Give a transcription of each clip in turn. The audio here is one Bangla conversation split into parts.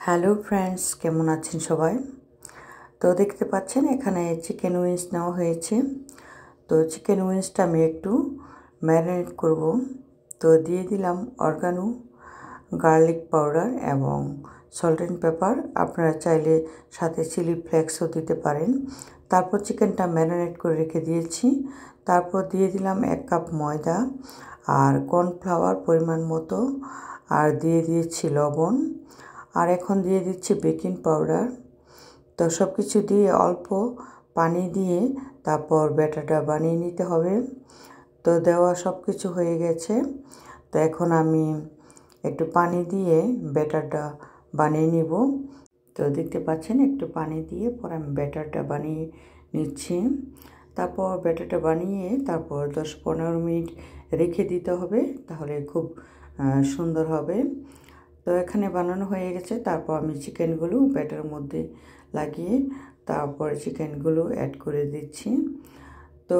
হ্যালো ফ্রেন্ডস, কেমন আছেন সবাই? তো দেখতে পাচ্ছেন এখানে চিকেন উইংস নেওয়া হয়েছে। তো চিকেন উইংসটা আমি একটু ম্যারিনেট করব। তো দিয়ে দিলাম অরগানো, গার্লিক পাউডার এবং সল্ট অ্যান্ড পেপার। আপনারা চাইলে সাথে চিলি ফ্লেক্সও দিতে পারেন। তারপর চিকেনটা ম্যারিনেট করে রেখে দিয়েছি। তারপর দিয়ে দিলাম 1 কাপ ময়দা আর কর্নফ্লাওয়ার পরিমাণ মতো, আর দিয়ে দিয়েছি লবণ, আর এখন দিয়ে দিচ্ছি বেকিং পাউডার। তো সব কিছু দিয়ে অল্প পানি দিয়ে তারপর ব্যাটারটা বানিয়ে নিতে হবে। তো দেওয়া সব কিছু হয়ে গেছে। তো এখন আমি একটু পানি দিয়ে ব্যাটারটা বানিয়ে নিব। তো দেখতে পাচ্ছেন একটু পানি দিয়ে পরে আমি ব্যাটারটা বানিয়ে নিচ্ছি। তারপর ব্যাটারটা বানিয়ে তারপর 10-15 মিনিট রেখে দিতে হবে, তাহলে খুব সুন্দর হবে। তো এখানে বানানো হয়ে গেছে। তারপর আমি চিকেনগুলো ব্যাটার মধ্যে লাগিয়ে তারপর চিকেনগুলো অ্যাড করে দিচ্ছি। তো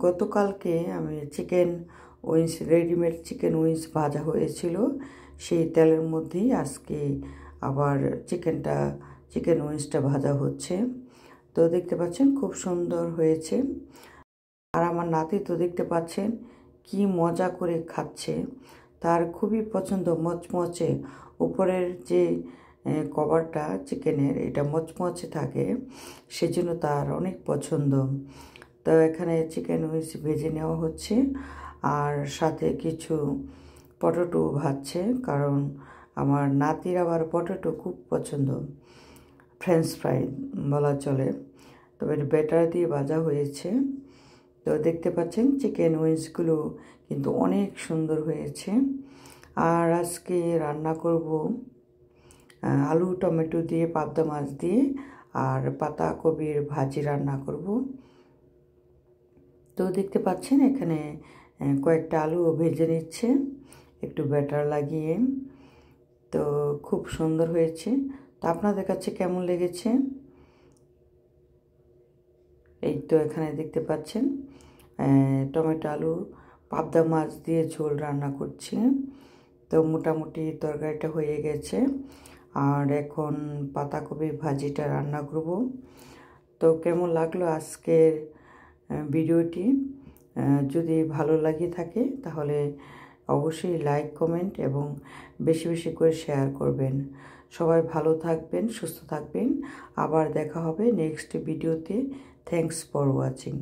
গতকালকে আমি chicken wings, readymade chicken wings ভাজা হয়েছিল, সেই তেলের মধ্যেই আজকে আবার চিকেন উইংসটা ভাজা হচ্ছে। তো দেখতে পাচ্ছেন খুব সুন্দর হয়েছে। আর আমার নাতি তো দেখতে পাচ্ছেন কি মজা করে খাচ্ছে, তার খুবই পছন্দ। মচমচে উপরের যে কভারটা চিকেনের, এটা মচমচে থাকে, সেজন্য তার অনেক পছন্দ। তো এখানে চিকেন উইংস ভেজে নেওয়া হচ্ছে, আর সাথে কিছু পটেটো ভাজছে, কারণ আমার নাতির আবার পটেটো খুব পছন্দ, ফ্রেঞ্চ ফ্রাই বলা চলে। তবে ব্যাটার দিয়ে ভাজা হয়েছে। তো দেখতে পাচ্ছেন চিকেন উইংসগুলো কিন্তু অনেক সুন্দর হয়েছে। আর আজকে রান্না করব আলু টমেটো দিয়ে, পাবদা মাছ দিয়ে, আর পাতাকপির ভাজি রান্না করব। তো দেখতে পাচ্ছেন এখানে কয়েকটা আলু ভেজে নিচ্ছে একটু ব্যাটার লাগিয়ে। তো খুব সুন্দর হয়েছে। তো আপনাদের কাছে কেমন লেগেছে? এই তো এখানে দেখতে পাচ্ছেন টমেটো আলু পাবদা মাছ দিয়ে ঝোল রান্না করছি। তো মোটামুটি তরকারিটা হয়ে গেছে, আর এখন পাতাকপির ভাজিটা রান্না করব। তো কেমন লাগলো আজকের ভিডিওটি? যদি ভালো লাগে থাকে তাহলে অবশ্যই লাইক, কমেন্ট এবং বেশি বেশি করে শেয়ার করবেন। সবাই ভালো থাকবেন, সুস্থ থাকবেন। আবার দেখা হবে নেক্সট ভিডিওতে। Thanks for watching.